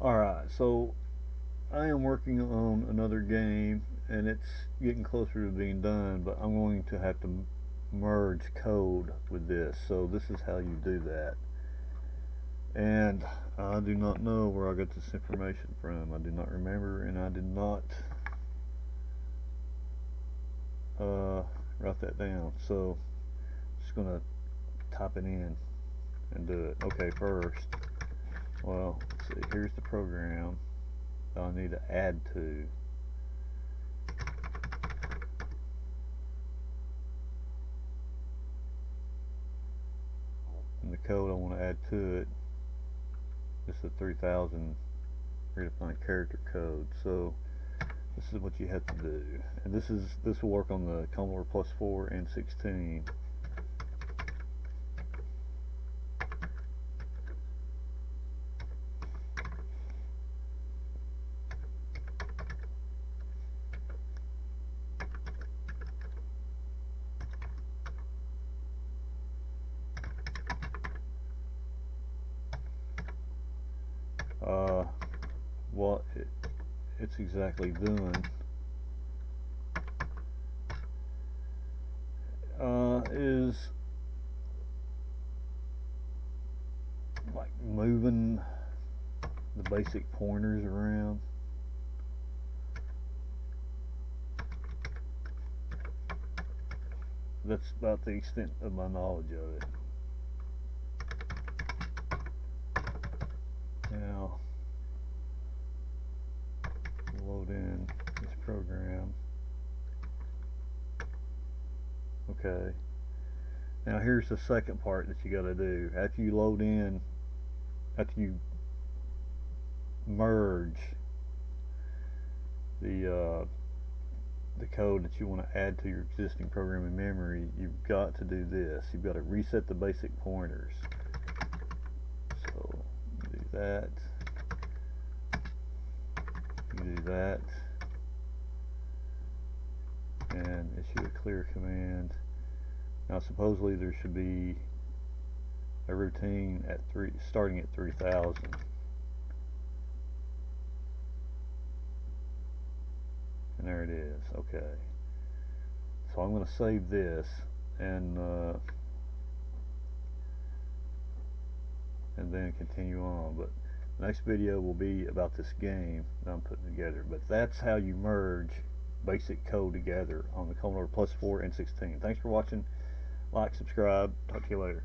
Alright, so I am working on another game and it's getting closer to being done, but I'm going to have to merge code with this. So this is how you do that. And I do not know where I got this information from. I do not remember, and I did not write that down. So just gonna type it in and do it. Okay, first, well, let's see, here's the program that I need to add to. And the code I want to add to it is the 3000 predefined character code. So this is what you have to do, and this will work on the Commodore Plus 4 and 16. What it's exactly doing is like moving the basic pointers around. That's about the extent of my knowledge of it. Now, load in this program. Okay. Now here's the second part that you got to do. After you load in, after you merge the code that you want to add to your existing program in memory, you've got to do this. You've got to reset the basic pointers. So you do that. You do that, and issue a clear command. Now supposedly there should be a routine at starting at 3000. And there it is. Okay. So I'm going to save this and then continue on. But the next video will be about this game that I'm putting together. But that's how you merge basic code together on the Commodore Plus 4 and 16. Thanks for watching. Like, subscribe. Talk to you later.